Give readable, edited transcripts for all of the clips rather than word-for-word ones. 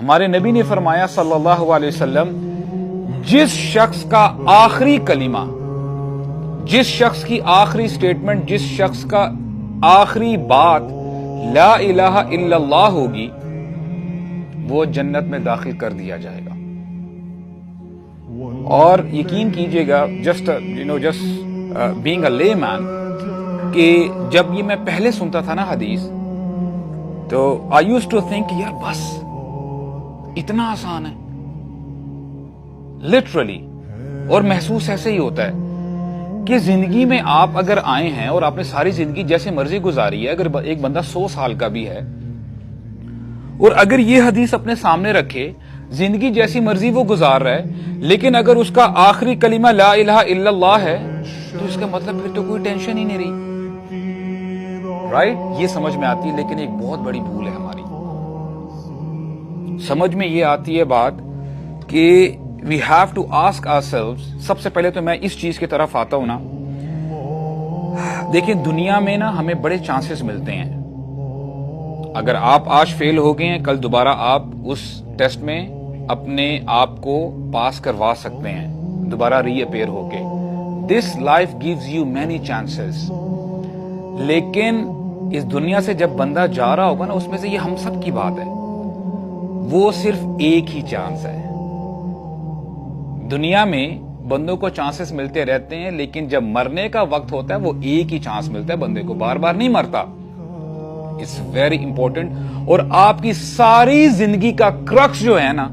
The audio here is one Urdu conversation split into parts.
ہمارے نبی نے فرمایا صلی اللہ علیہ وسلم، جس شخص کا آخری کلمہ، جس شخص کی آخری سٹیٹمنٹ، جس شخص کا آخری بات لا الہ الا اللہ ہوگی، وہ جنت میں داخل کر دیا جائے گا۔ اور یقین کیجئے گا، جسٹ بینگ اے لے مین، کہ جب یہ میں پہلے سنتا تھا نا حدیث، تو آئی یوزڈ ٹو تھنک یار بس اتنا آسان ہے، لٹرلی۔ اور محسوس ایسے ہی ہوتا ہے کہ زندگی میں آپ اگر آئے ہیں اور آپ نے ساری زندگی جیسے مرضی گزاری ہے، اگر ایک بندہ 100 سال کا بھی ہے اور اگر یہ حدیث اپنے سامنے رکھے، زندگی جیسی مرضی وہ گزار رہا ہے، لیکن اگر اس کا آخری کلمہ لا الہ الا اللہ ہے، تو اس کا مطلب پھر تو کوئی ٹینشن ہی نہیں رہی، رائٹ؟ یہ سمجھ میں آتی ہے، لیکن ایک بہت بڑی بھول ہے ہماری۔ سمجھ میں یہ آتی ہے بات کہ we have to ask ourselves. سب سے پہلے تو میں اس چیز کی طرف آتا ہوں نا، دیکھیں دنیا میں نا ہمیں بڑے چانسز ملتے ہیں۔ اگر آپ آج فیل ہو گئے ہیں، کل دوبارہ آپ اس ٹیسٹ میں اپنے آپ کو پاس کروا سکتے ہیں، دوبارہ ری اپیئر ہو کے۔ This life gives you many chances, لیکن اس دنیا سے جب بندہ جا رہا ہوگا نا، اس میں سے یہ ہم سب کی بات ہے، وہ صرف ایک ہی چانس ہے۔ دنیا میں بندوں کو چانسز ملتے رہتے ہیں، لیکن جب مرنے کا وقت ہوتا ہے وہ ایک ہی چانس ملتا ہے بندے کو، بار بار نہیں مرتا۔ It's very important. اور آپ کی ساری زندگی کا کرکس جو ہے نا،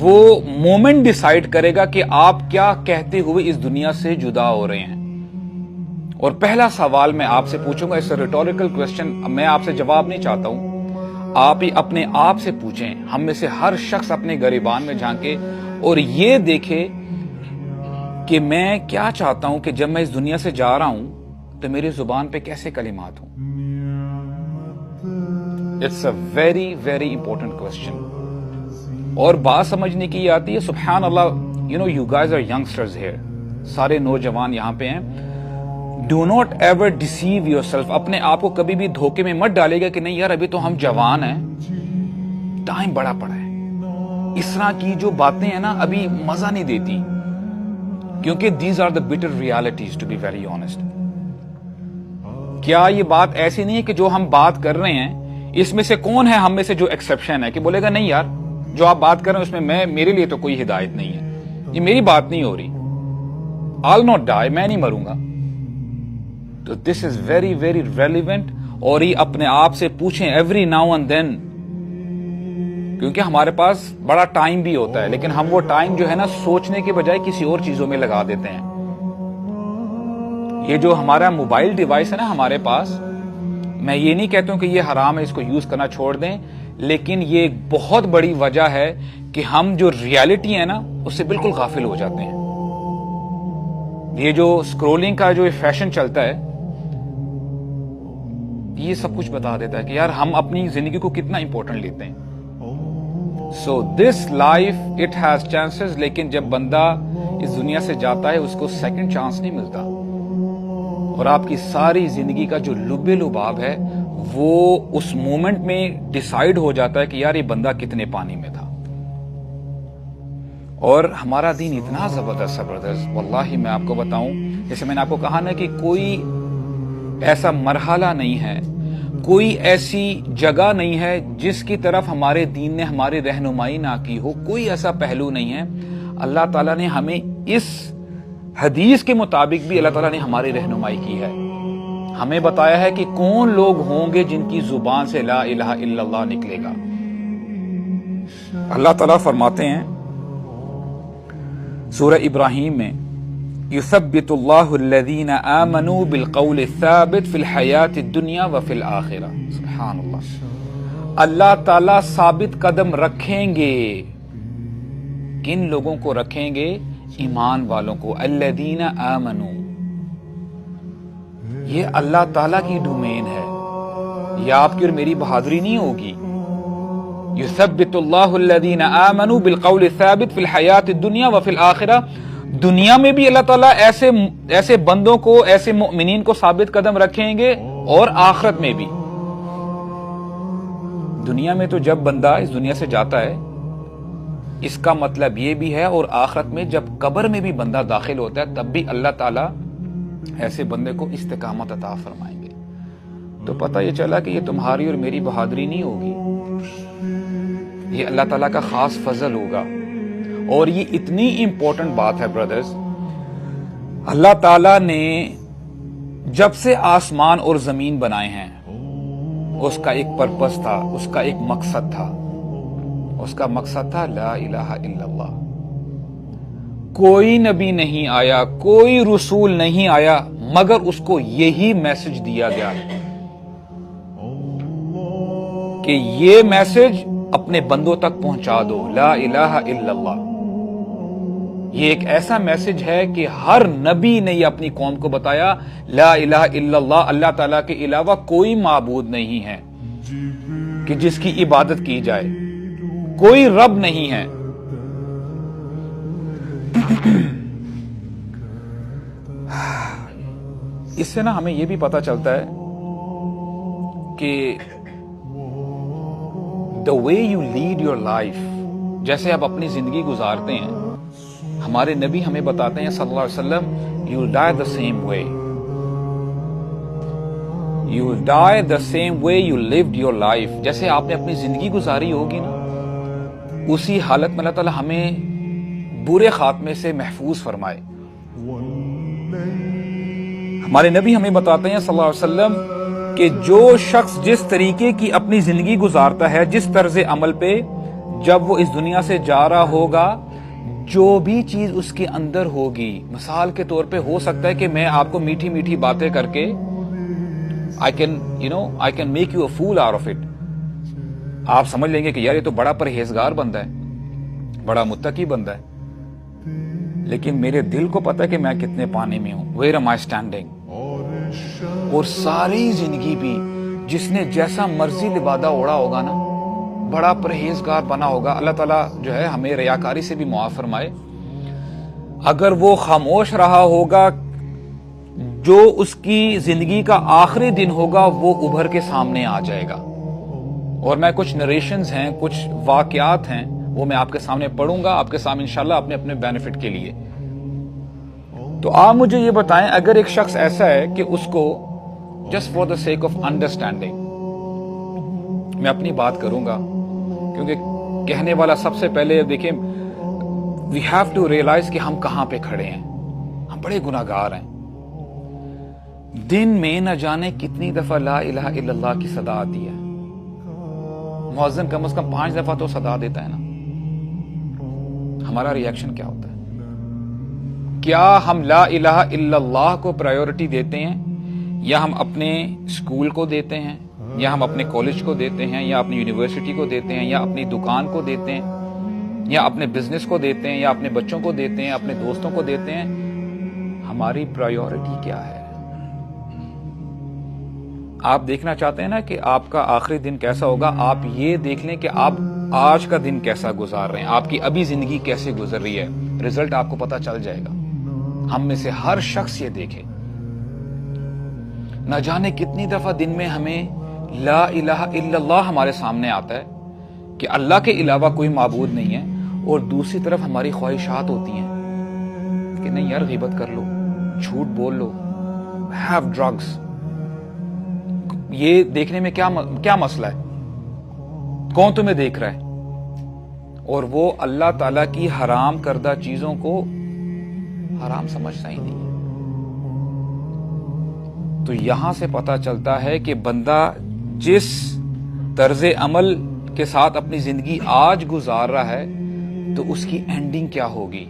وہ مومنٹ ڈیسائیڈ کرے گا کہ آپ کیا کہتے ہوئے اس دنیا سے جدا ہو رہے ہیں۔ اور پہلا سوال میں آپ سے پوچھوں گا، اس ریٹوریکل کوسچن، میں آپ سے جواب نہیں چاہتا ہوں، آپ ہی اپنے آپ سے پوچھیں۔ ہم میں سے ہر شخص اپنے گریبان میں جھانکے اور یہ دیکھے کہ میں کیا چاہتا ہوں کہ جب میں اس دنیا سے جا رہا ہوں تو میری زبان پہ کیسے کلمات ہوں۔ It's a very very important question. اور بات سمجھنے کی یہ آتی ہے، سبحان اللہ، you guys are youngsters here, سارے نوجوان یہاں پہ ہیں۔ Do not ever deceive yourself, اپنے آپ کو کبھی بھی دھوکے میں مت ڈالے گا کہ نہیں یار ابھی تو ہم جوان ہیں، ٹائم بڑا پڑا ہے۔ اس طرح کی جو باتیں ہیں نا ابھی مزہ نہیں دیتی، کیونکہ these are the bitter realities to be very honest. کیا یہ بات ایسی نہیں ہے کہ جو ہم بات کر رہے ہیں اس میں سے کون ہے ہم میں سے جو ایکسیپشن ہے کہ بولے گا نہیں یار جو آپ بات کر رہے ہیں اس میں میرے لیے تو کوئی ہدایت نہیں ہے، یہ میری بات نہیں ہو رہی، I'll not die، میں نہیں مروں گا۔ تو دس از ویری ویری ریلیونٹ۔ اور یہ اپنے آپ سے پوچھیں ایوری ناؤ اینڈ دین، کیونکہ ہمارے پاس بڑا ٹائم بھی ہوتا ہے، لیکن ہم وہ ٹائم جو ہے نا سوچنے کے بجائے کسی اور چیزوں میں لگا دیتے ہیں۔ یہ جو ہمارا موبائل ڈیوائس ہے نا ہمارے پاس، میں یہ نہیں کہتا ہوں کہ یہ حرام ہے، اس کو یوز کرنا چھوڑ دیں، لیکن یہ ایک بہت بڑی وجہ ہے کہ ہم جو ریالٹی ہے نا اس سے بالکل غافل ہو جاتے ہیں۔ یہ جو اسکرولنگ کا جو فیشن چلتا ہے یہ سب کچھ بتا دیتا ہے کہ یار ہم اپنی زندگی کو کتنا امپورٹنٹ لیتے ہیں۔ So this life it has chances, لیکن جب بندہ اس دنیا سے جاتا ہے اس کو سیکنڈ چانس نہیں ملتا، اور آپ کی ساری زندگی کا جو لب لباب ہے وہ اس مومنٹ میں ڈیسائیڈ ہو جاتا ہے کہ یار یہ بندہ کتنے پانی میں تھا۔ اور ہمارا دین اتنا زبردست واللہ میں آپ کو بتاؤں، جیسے میں نے آپ کو کہا نا کہ کوئی ایسا مرحلہ نہیں ہے، کوئی ایسی جگہ نہیں ہے جس کی طرف ہمارے دین نے ہماری رہنمائی نہ کی ہو، کوئی ایسا پہلو نہیں ہے۔ اللہ تعالیٰ نے ہمیں اس حدیث کے مطابق بھی اللہ تعالیٰ نے ہماری رہنمائی کی ہے، ہمیں بتایا ہے کہ کون لوگ ہوں گے جن کی زبان سے لا الہ الا اللہ نکلے گا۔ اللہ تعالیٰ فرماتے ہیں سورہ ابراہیم میں، یثبت اللہ الذین آمنوا بالقول الثابت فی الحیات الدنیا وفی الآخرہ۔ سبحان اللہ، اللہ تعالیٰ ثابت قدم رکھیں گے، کن لوگوں کو رکھیں گے؟ ایمان والوں کو، الذین آمنوا۔ یہ اللہ تعالیٰ کی ڈومین ہے، یہ آپ کی اور میری بہادری نہیں ہوگی۔ یثبت اللہ الذین آمنوا بالقول الثابت فی الحیات الدنیا وفی الآخرہ، دنیا میں بھی اللہ تعالیٰ ایسے بندوں کو، ایسے مؤمنین کو ثابت قدم رکھیں گے، اور آخرت میں بھی۔ دنیا میں تو جب بندہ اس دنیا سے جاتا ہے اس کا مطلب یہ بھی ہے، اور آخرت میں جب قبر میں بھی بندہ داخل ہوتا ہے تب بھی اللہ تعالیٰ ایسے بندے کو استقامت عطا فرمائیں گے. تو پتہ یہ چلا کہ یہ تمہاری اور میری بہادری نہیں ہوگی، یہ اللہ تعالیٰ کا خاص فضل ہوگا. اور یہ اتنی امپورٹنٹ بات ہے برادرز، اللہ تعالیٰ نے جب سے آسمان اور زمین بنائے ہیں اس کا ایک پرپس تھا، اس کا ایک مقصد تھا. اس کا مقصد تھا لا الہ الا اللہ. کوئی نبی نہیں آیا، کوئی رسول نہیں آیا مگر اس کو یہی میسج دیا گیا کہ یہ میسج اپنے بندوں تک پہنچا دو، لا الہ الا اللہ. یہ ایک ایسا میسج ہے کہ ہر نبی نے یہ اپنی قوم کو بتایا لا الہ الا اللہ، اللہ تعالیٰ کے علاوہ کوئی معبود نہیں ہے کہ جس کی عبادت کی جائے، کوئی رب نہیں ہے. اس سے نا ہمیں یہ بھی پتا چلتا ہے کہ the way you lead your life، جیسے آپ اپنی زندگی گزارتے ہیں، ہمارے نبی ہمیں بتاتے ہیں صلی اللہ علیہ وسلم you will die the same way. You will die the same way you lived your life. جیسے آپ نے اپنی زندگی گزاری ہوگی نا، اسی حالت میں اللہ تعالیٰ ہمیں برے خاتمے سے محفوظ فرمائے. ہمارے نبی ہمیں بتاتے ہیں صلی اللہ علیہ وسلم کہ جو شخص جس طریقے کی اپنی زندگی گزارتا ہے، جس طرز عمل پہ، جب وہ اس دنیا سے جا رہا ہوگا، جو بھی چیز اس کے اندر ہوگی، مثال کے طور پہ ہو سکتا ہے کہ میں آپ کو میٹھی میٹھی باتیں کر کے I can make you a fool out of it. آپ سمجھ لیں گے کہ یار یہ تو بڑا پرہیزگار بندہ ہے، بڑا متقی بندہ ہے، لیکن میرے دل کو پتا ہے کہ میں کتنے پانی میں ہوں. Where am I standing؟ اور ساری زندگی بھی جس نے جیسا مرضی لبادہ اوڑا ہوگا نا، بڑا پرہیزگار بنا ہوگا، اللہ تعالیٰ جو ہے ہمیں ریاکاری سے بھی معاف فرمائے، اگر وہ خاموش رہا ہوگا، جو اس کی زندگی کا آخری دن ہوگا وہ ابھر کے سامنے آ جائے گا. اور میں کچھ نریشنز ہیں، کچھ واقعات ہیں، وہ میں آپ کے سامنے پڑھوں گا، آپ کے سامنے انشاءاللہ اپنے اپنے بینیفٹ کے لیے. تو آپ مجھے یہ بتائیں، اگر ایک شخص ایسا ہے کہ اس کو just for the sake of understanding, میں اپنی بات کروں گا کیونکہ کہنے والا سب سے پہلے دیکھیں، وی ہیو ٹو ریئلائز کہ ہم کہاں پہ کھڑے ہیں، ہم بڑے گناہگار ہیں. دن میں نہ جانے کتنی دفعہ لا الہ الا اللہ کی صدا آتی ہے، مؤذن کم از کم 5 دفعہ تو صدا دیتا ہے نا. ہمارا ری ایکشن کیا ہوتا ہے؟ کیا ہم لا الہ الا اللہ کو پرائیورٹی دیتے ہیں، یا ہم اپنے اسکول کو دیتے ہیں، یا ہم اپنے کالج کو دیتے ہیں، یا اپنی یونیورسٹی کو دیتے ہیں، یا اپنی دکان کو دیتے ہیں، یا اپنے بزنس کو دیتے ہیں، یا اپنے بچوں کو دیتے ہیں، اپنے دوستوں کو دیتے ہیں؟ ہماری پرائیورٹی کیا ہے؟ آپ دیکھنا چاہتے ہیں نا کہ آپ کا آخری دن کیسا ہوگا، آپ یہ دیکھ لیں کہ آپ آج کا دن کیسا گزار رہے ہیں، آپ کی ابھی زندگی کیسے گزر رہی ہے، رزلٹ آپ کو پتا چل جائے گا. ہم میں سے ہر شخص یہ دیکھے، نہ جانے کتنی دفعہ دن میں ہمیں لا الہ الا اللہ ہمارے سامنے آتا ہے کہ اللہ کے علاوہ کوئی معبود نہیں ہے، اور دوسری طرف ہماری خواہشات ہوتی ہیں کہ نہیں یار غیبت کر لو، جھوٹ بول لو، ہیو ڈرگس. یہ دیکھنے میں کیا مسئلہ ہے؟ کون تمہیں دیکھ رہا ہے؟ اور وہ اللہ تعالیٰ کی حرام کردہ چیزوں کو حرام سمجھتا ہی نہیں. تو یہاں سے پتا چلتا ہے کہ بندہ جس طرز عمل کے ساتھ اپنی زندگی آج گزار رہا ہے تو اس کی اینڈنگ کیا ہوگی.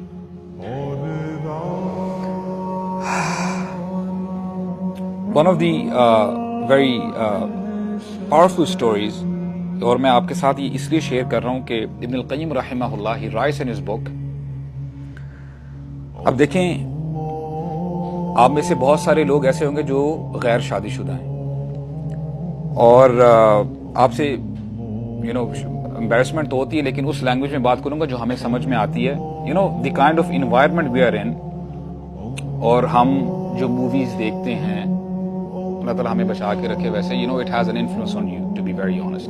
One of the very powerful stories, اور میں آپ کے ساتھ یہ اس لیے شیئر کر رہا ہوں کہ ابن القیم رحمہ اللہ he writes in his book. اب دیکھیں، آپ میں سے بہت سارے لوگ ایسے ہوں گے جو غیر شادی شدہ ہیں، اور آپ سے امبیرسمنٹ تو ہوتی ہے، لیکن اس لینگویج میں بات کروں گا جو ہمیں سمجھ میں آتی ہے. The kind of environment we are in, اور ہم جو موویز دیکھتے ہیں، اللہ تعالیٰ ہمیں بچا کے رکھے. ویسے it has an influence on you to be very honest.